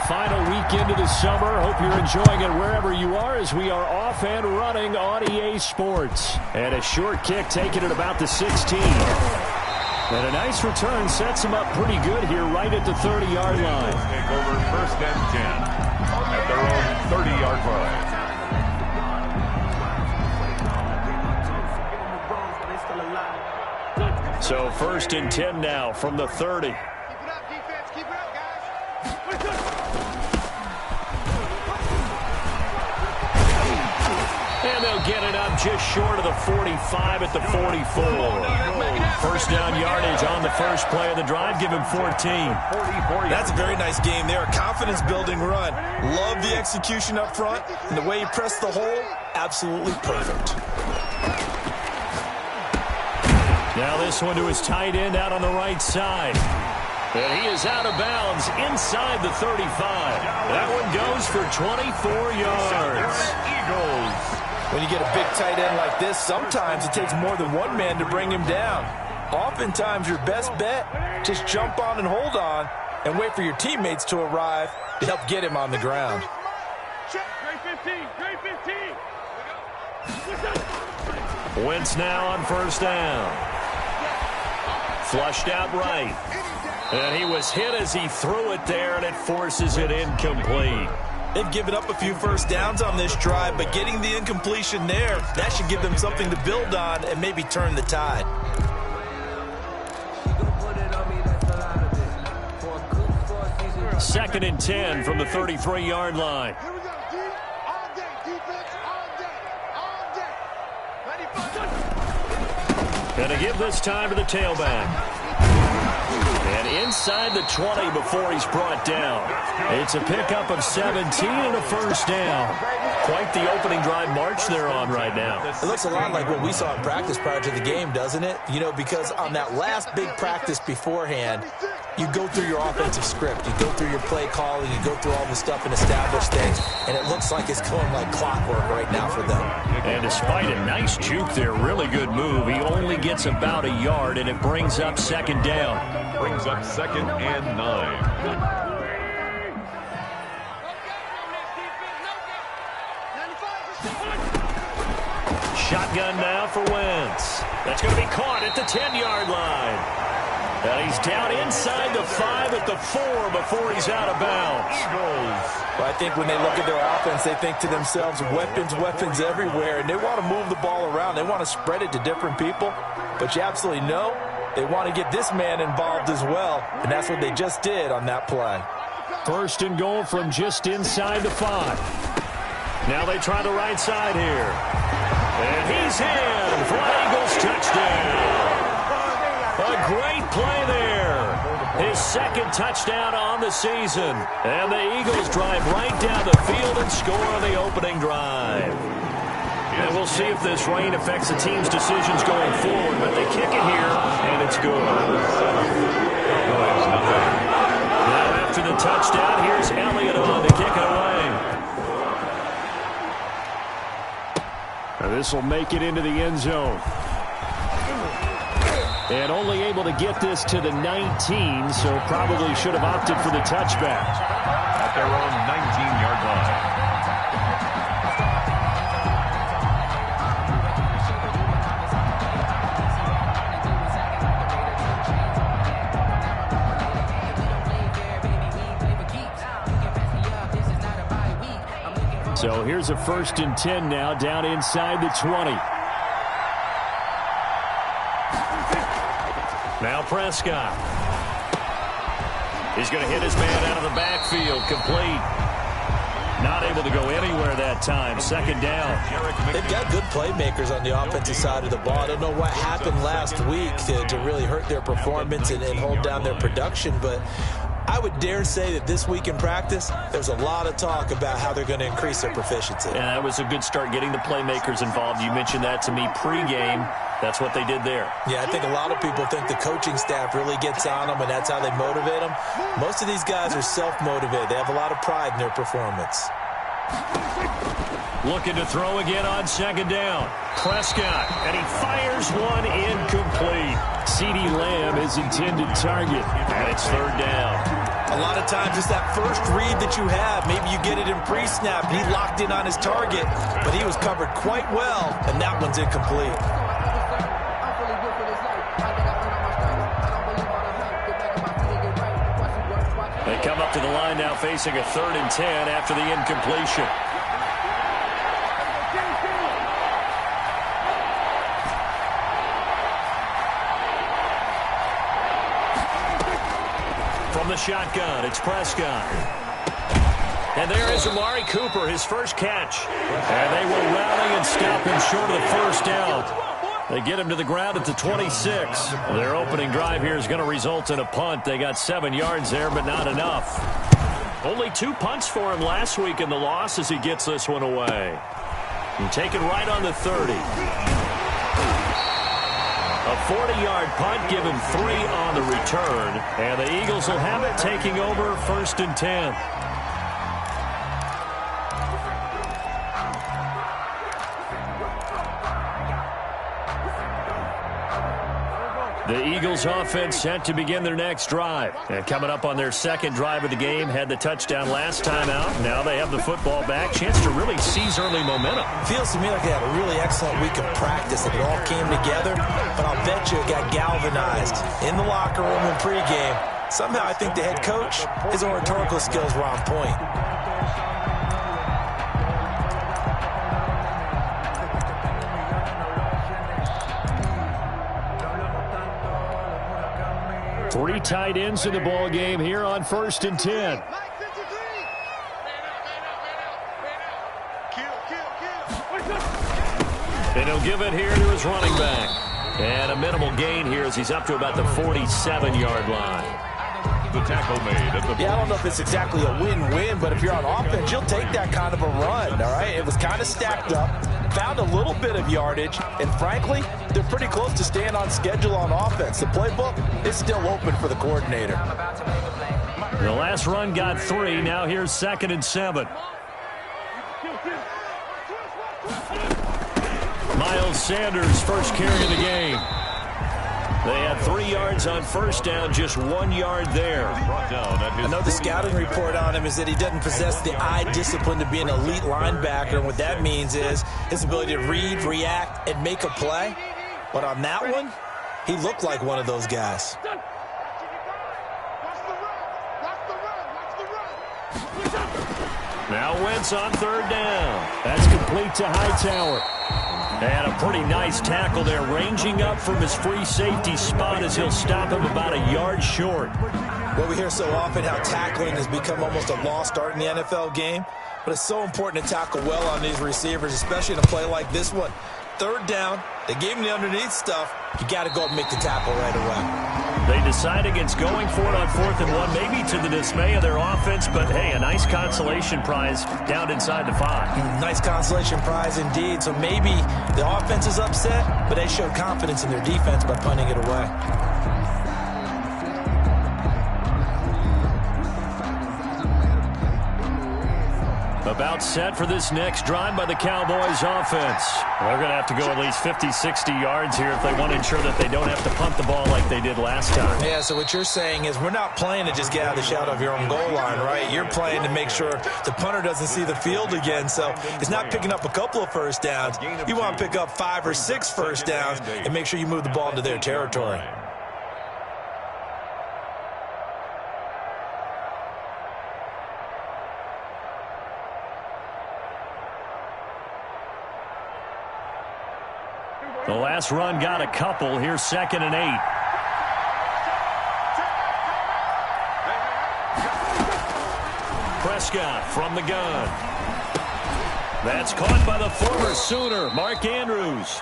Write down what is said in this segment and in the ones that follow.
final weekend of the summer. Hope you're enjoying it wherever you are as we are off and running on EA Sports. And a short kick taken at about the 16. And a nice return sets them up pretty good here right at the 30-yard line. Take over 1st and 10 at their own 30-yard line. So 1st and 10 now from the 30. And they'll get it up just short of the 45 at the 44. 1st down yardage on the first play of the drive. Give him 14. That's a very nice game there. A confidence-building run. Love the execution up front. And the way he pressed the hole, absolutely perfect. Now this one to his tight end out on the right side. And he is out of bounds inside the 35. That one goes for 24 yards. Eagles. When you get a big tight end like this, sometimes it takes more than one man to bring him down. Oftentimes your best bet, just jump on and hold on and wait for your teammates to arrive to help get him on the ground. Wentz now on 1st down. Flushed out right. And he was hit as he threw it there, and it forces it incomplete. They've given up a few 1st downs on this drive, but getting the incompletion there, that should give them something to build on and maybe turn the tide. Second and 10 from the 33-yard line. And to give this time to the tailback. And inside the 20 before he's brought down. It's a pickup of 17 and a 1st down. Quite the opening drive march they're on right now. It looks a lot like what we saw in practice prior to the game, doesn't it? You know, because on that last big practice beforehand, you go through your offensive script. You go through your play calling. You go through all the stuff and establish things. And it looks like it's going like clockwork right now for them. And despite a nice juke there, really good move, he only gets about a yard, and it brings up 2nd down. Brings up 2nd and 9. Shotgun now for Wentz. That's going to be caught at the 10-yard line. And he's down inside the 5 at the 4 before he's out of bounds. Well, I think when they look at their offense, they think to themselves, weapons, weapons everywhere. And they want to move the ball around. They want to spread it to different people. But you absolutely know they want to get this man involved as well. And that's what they just did on that play. 1st and goal from just inside the 5. Now they try the right side here. And he's in for an Eagles touchdown. A great play there. His 2nd touchdown on the season. And the Eagles drive right down the field and score on the opening drive. And we'll see if this rain affects the team's decisions going forward. But they kick it here, and it's good. Now after the touchdown, here's Elliott on to kick it away. And this will make it into the end zone. And only able to get this to the 19, so probably should have opted for the touchback. At their own 19-yard line. So here's a 1st and 10 now down inside the 20. Now Prescott. He's going to hit his man out of the backfield. Complete. Not able to go anywhere that time. 2nd down. They've got good playmakers on the offensive side of the ball. I don't know what happened last week to really hurt their performance and hold down their production, but I would dare say that this week in practice, there's a lot of talk about how they're going to increase their proficiency. And that was a good start getting the playmakers involved. You mentioned that to me pregame. That's what they did there. Yeah, I think a lot of people think the coaching staff really gets on them, and that's how they motivate them. Most of these guys are self-motivated. They have a lot of pride in their performance. Looking to throw again on 2nd down. Prescott, and he fires one incomplete. CeeDee Lamb is intended target, and it's 3rd down. A lot of times it's that first read that you have. Maybe you get it in pre-snap, and he locked in on his target, but he was covered quite well, and that one's incomplete. They come up to the line now facing a 3rd and 10 after the incompletion. From the shotgun, it's Prescott. And there is Amari Cooper, his first catch. And they will rally and stop him short of the first down. They get him to the ground at the 26. Their opening drive here is going to result in a punt. They got 7 yards there, but not enough. Only 2 punts for him last week in the loss as he gets this one away. And taken right on the 30. A 40-yard punt, given 3 on the return. And the Eagles will have it, taking over 1st and 10. The Eagles offense set to begin their next drive. And coming up on their 2nd drive of the game, had the touchdown last time out. Now they have the football back. Chance to really seize early momentum. Feels to me like they had a really excellent week of practice. It all came together, but I'll bet you it got galvanized in the locker room in pregame. Somehow I think the head coach, his oratorical skills were on point. 3 tight ends in the ball game here on 1st and 10. And he'll give it here to his running back. And a minimal gain here as he's up to about the 47-yard line. The tackle made at the I don't know if it's exactly a win-win, but if you're on offense, you'll take that kind of a run, all right? It was kind of stacked up, found a little bit of yardage, and frankly, they're pretty close to staying on schedule on offense. The playbook is still open for the coordinator. The last run got 3. Now here's 2nd and 7. Miles Sanders, first carry of the game. They had 3 yards on first down, just 1 yard there. I know the scouting report on him is that he doesn't possess the eye discipline to be an elite linebacker. And what that means is his ability to read, react, and make a play. But on that one, he looked like one of those guys. Now Wentz on 3rd down. That's complete to Hightower. And a pretty nice tackle there, ranging up from his free safety spot as he'll stop him about a yard short. Well, we hear so often how tackling has become almost a lost art in the NFL game, but it's so important to tackle well on these receivers, especially in a play like this one. 3rd down, they gave him the underneath stuff. You got to go and make the tackle right away. They decide against going for it on 4th and 1, maybe to the dismay of their offense, but hey, a nice consolation prize down inside the 5. Nice consolation prize indeed. So maybe the offense is upset, but they showed confidence in their defense by punting it away. About set for this next drive by the Cowboys offense. They're going to have to go at least 50, 60 yards here if they want to ensure that they don't have to punt the ball like they did last time. Yeah, so what you're saying is we're not playing to just get out of the shadow of your own goal line, right? You're playing to make sure the punter doesn't see the field again. So it's not picking up a couple of first downs. You want to pick up 5 or 6 first downs and make sure you move the ball into their territory. The last run got a couple. Here's 2nd and 8. Prescott from the gun. That's caught by the former Sooner, Mark Andrews.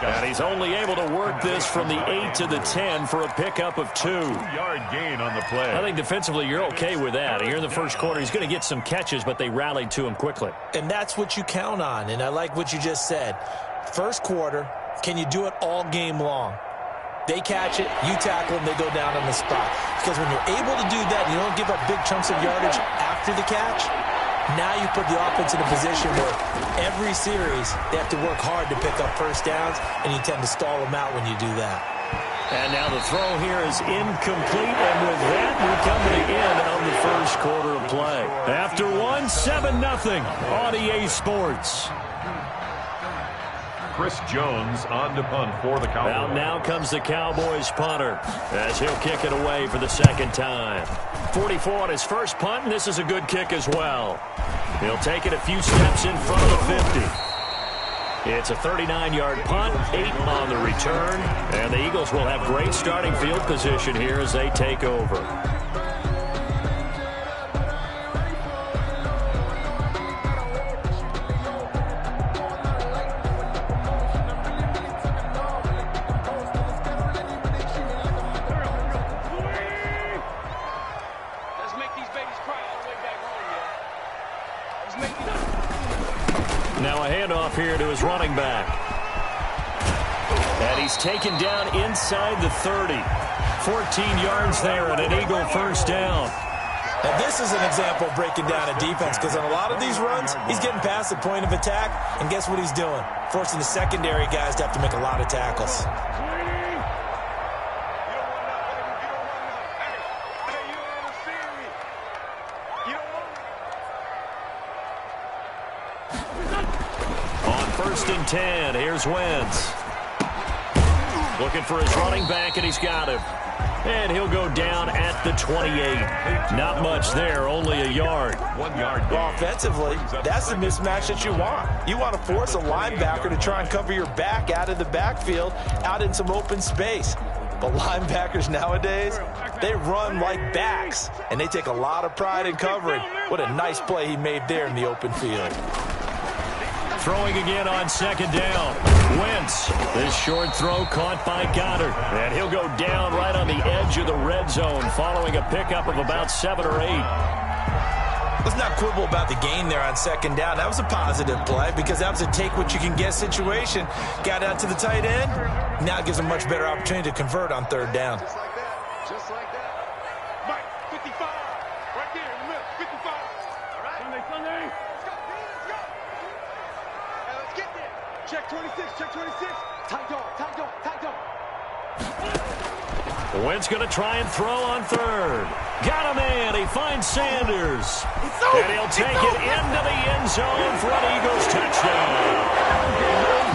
And he's only able to work this from the 8 to the 10 for a pickup of 2. 2-yard gain on the play. I think defensively you're okay with that. Here in the first quarter, he's going to get some catches, but they rallied to him quickly. And that's what you count on, and I like what you just said. First quarter, can you do it all game long? They catch it, you tackle them, they go down on the spot. Because when you're able to do that, you don't give up big chunks of yardage after the catch, now you put the offense in a position where every series they have to work hard to pick up first downs, and you tend to stall them out when you do that. And now the throw here is incomplete, and with that, we come to the end of the first quarter of play. After one, 7-0 on EA Sports. Chris Jones on to punt for the Cowboys. Out now comes the Cowboys punter as he'll kick it away for the second time. 44 on his first punt, and this is a good kick as well. He'll take it a few steps in front of the 50. It's a 39-yard punt, 8 on the return, and the Eagles will have great starting field position here as they take over. Now a handoff here to his running back. And he's taken down inside the 30. 14 yards there and an Eagle first down. Now this is an example of breaking down a defense, because on a lot of these runs, he's getting past the point of attack, and guess what he's doing? Forcing the secondary guys to have to make a lot of tackles. First and 10. Here's Wentz. Looking for his running back, and he's got him. And he'll go down at the 28. Not much there, only a yard. 1 yard. Well, offensively, that's the mismatch that you want. You want to force a linebacker to try and cover your back out of the backfield, out in some open space. But linebackers nowadays, they run like backs, and they take a lot of pride in covering. What a nice play he made there in the open field. Throwing again on second down. Wentz. This short throw caught by Goddard. And he'll go down right on the edge of the red zone following a pickup of about 7 or 8. Let's not quibble about the gain there on second down. That was a positive play because that was a take-what-you-can-get situation. Got out to the tight end. Now it gives a much better opportunity to convert on third down. Just like that. Mike, 55. Right there in the middle. 55. All right. Sunday. Let's go. Let's go. Hey, let's get there. Check 26. Check 26. Tight dog. Tight dog. Tight dog. Wentz going to try and throw on third. Got him in. He finds Sanders. And he'll take it into the end zone for an Eagles touchdown.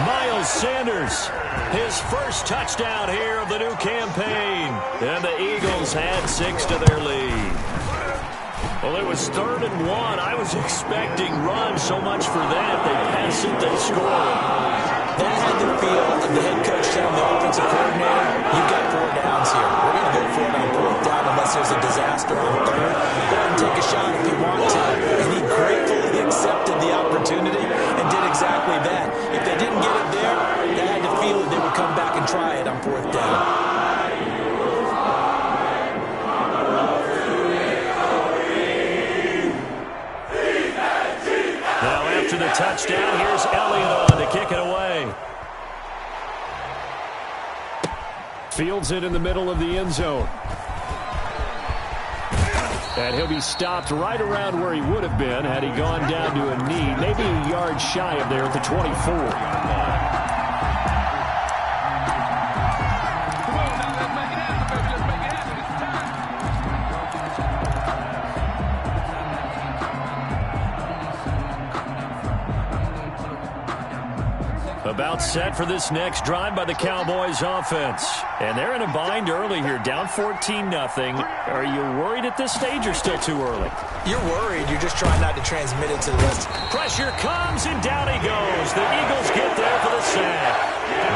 Miles Sanders, his first touchdown here of the new campaign. And the Eagles had 6 to their lead. Well, it was 3rd and 1. I was expecting run so much for that. They pass it, they score. That had the feel of the head coach telling the offensive coordinator, you've got 4 downs here. We're going to go for it on 4th down unless there's a disaster on 3rd. Go ahead and take a shot if you want to. And he gratefully accepted the opportunity and did exactly that. If they didn't get it there, they had the feel that they would come back and try it on 4th down. Now after the touchdown, here's Elliott on to kick it away. Fields it in the middle of the end zone. And he'll be stopped right around where he would have been had he gone down to a knee, maybe a yard shy of there at the 24. About set for this next drive by the Cowboys offense. And they're in a bind early here, down 14-0. Are you worried at this stage or still too early? You're worried. You're just trying not to transmit it to the rest. Pressure comes, and down he goes. The Eagles get there for the sack.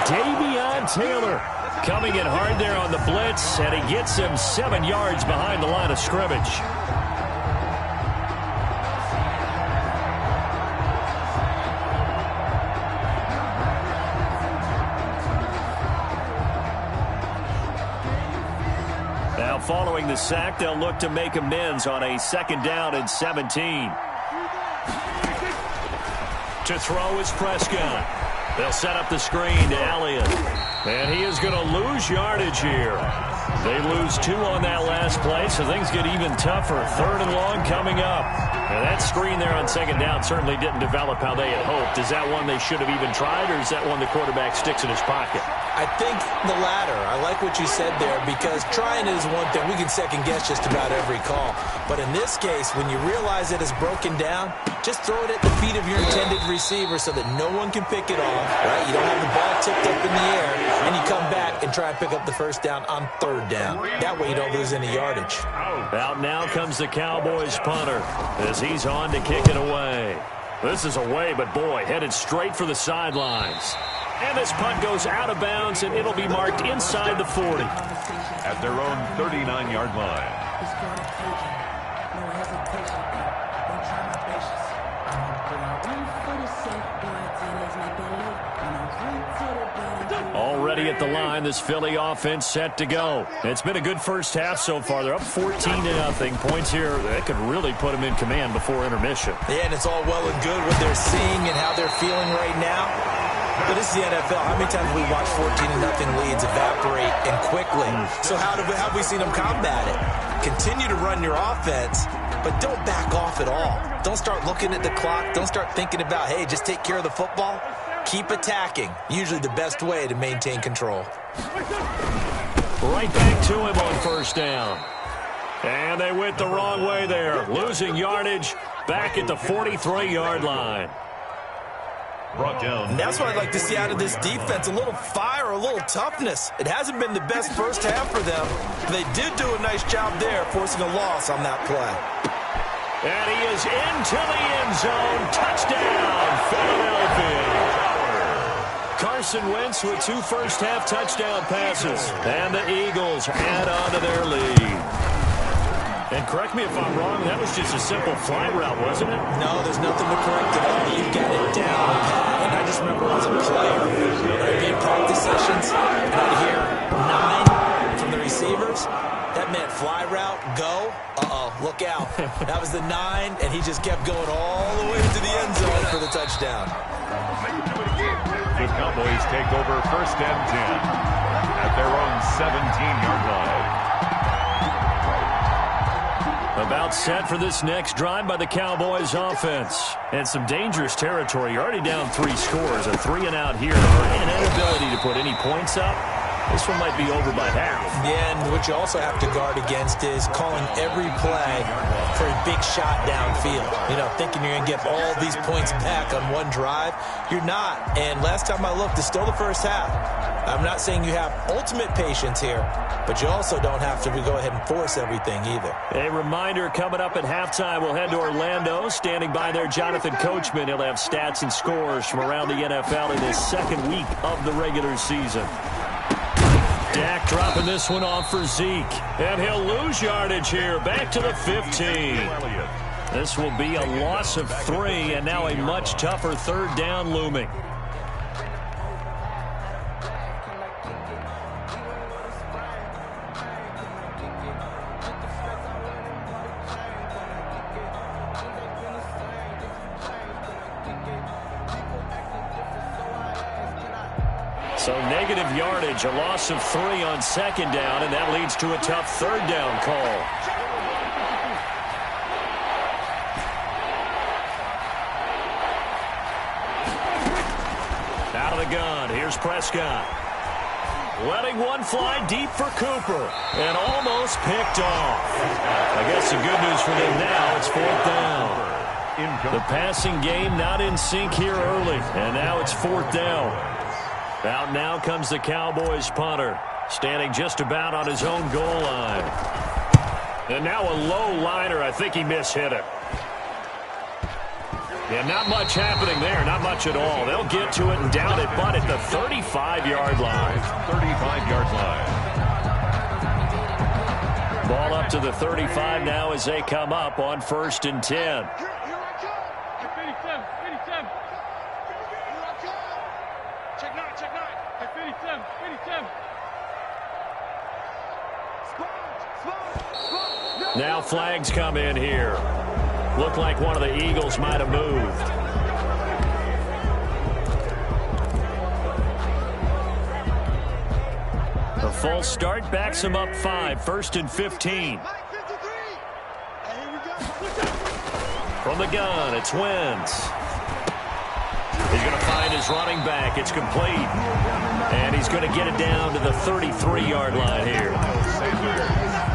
Davion Taylor coming in hard there on the blitz, and he gets him 7 yards behind the line of scrimmage. Following the sack, they'll look to make amends on a 2nd down and 17. To throw is Prescott. They'll set up the screen to Elliott. And he is going to lose yardage here. They lose 2 on that last play, so things get even tougher. 3rd and long coming up. And that screen there on 2nd down certainly didn't develop how they had hoped. Is that one they should have even tried, or is that one the quarterback sticks in his pocket? I think the latter. I like what you said there because trying it is one thing. We can second guess just about every call. But in this case, when you realize it is broken down, just throw it at the feet of your intended receiver so that no one can pick it off, right? You don't have the ball tipped up in the air, and you come back and try and pick up the first down on third down. That way you don't lose any yardage. Out now comes the Cowboys punter as he's on to kick it away. This is away, but boy, headed straight for the sidelines. And this punt goes out of bounds, and it'll be marked inside the 40. At their own 39-yard line. Already at the line, this Philly offense set to go. It's been a good first half so far. They're up 14-0. Points here that could really put them in command before intermission. Yeah, and it's all well and good what they're seeing and how they're feeling right now. But this is the NFL. How many times have we watched 14-0 leads evaporate and quickly? So how have we seen them combat it? Continue to run your offense, but don't back off at all. Don't start looking at the clock. Don't start thinking about, hey, just take care of the football. Keep attacking. Usually the best way to maintain control. Right back to him on first down. And they went the wrong way there. Losing yardage back at the 43-yard line. Brought down. And that's what I'd like to see out of this defense. A little fire, a little toughness. It hasn't been the best first half for them. They did do a nice job there, forcing a loss on that play. And he is into the end zone. Touchdown, Philadelphia. Carson Wentz with 2 first-half touchdown passes. And the Eagles add on to their lead. And correct me if I'm wrong, that was just a simple fly route, wasn't it? No, there's nothing to correct at all. You got it down. And I just remember as a player, I'd be in practice sessions, and I'd hear 9 from the receivers. That meant fly route, go. Uh-oh, look out. That was the 9, and he just kept going all the way to the end zone for the touchdown. The Cowboys take over first and 10 at their own 17-yard line. About set for this next drive by the Cowboys offense. And some dangerous territory. You're already down 3 scores. A 3-and-out here. An inability to put any points up. This one might be over by half. Yeah, and what you also have to guard against is calling every play for a big shot downfield. You know, thinking you're going to get all these points back on one drive. You're not. And last time I looked, it's still the first half. I'm not saying you have ultimate patience here, but you also don't have to go ahead and force everything either. A reminder coming up at halftime, we'll head to Orlando. Standing by there, Jonathan Coachman. He'll have stats and scores from around the NFL in his second week of the regular season. Dak dropping this one off for Zeke. And he'll lose yardage here. Back to the 15. This will be a loss of 3, and now a much tougher third down looming. So negative yardage, a loss of 3 on second down, and that leads to a tough third down call. Out of the gun, here's Prescott. Letting one fly deep for Cooper, and almost picked off. I guess the good news for them now, it's 4th down. The passing game not in sync here early, and now it's 4th down. Out now comes the Cowboys punter, standing just about on his own goal line. And now a low liner. I think he mishit it. Yeah, not much happening there. Not much at all. They'll get to it and down it, but at the 35-yard line. 35-yard line. Ball up to the 35 now as they come up on 1st and 10. Now flags come in here. Looked like one of the Eagles might have moved. A false start backs him up 5. 1st and 15. From the gun, it's Wentz. He's going to find his running back. It's complete. And he's going to get it down to the 33-yard line here.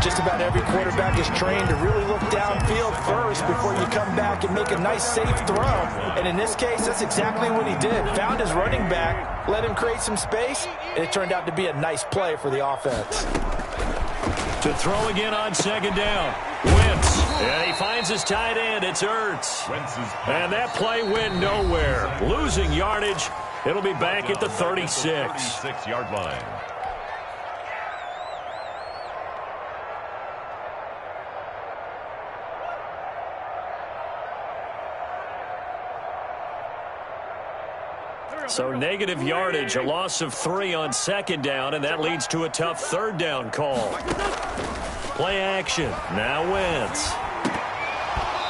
Just about every quarterback is trained to really look downfield first before you come back and make a nice, safe throw. And in this case, that's exactly what he did. Found his running back, let him create some space, and it turned out to be a nice play for the offense. To throw again on second down. Wentz. And he finds his tight end. It's Ertz. And that play went nowhere. Losing yardage. It'll be back at the 36. 36-yard line. So negative yardage, a loss of 3 on second down, and that leads to a tough third down call. Play action. Now Wentz.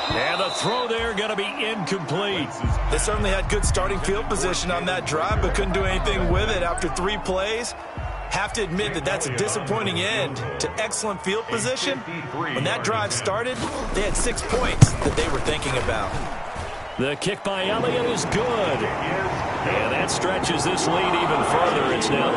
And the throw there going to be incomplete. They certainly had good starting field position on that drive, but couldn't do anything with it after 3 plays. Have to admit that that's a disappointing end to excellent field position. When that drive started, they had 6 points that they were thinking about. The kick by Elliott is good. And that stretches this lead even further. It's now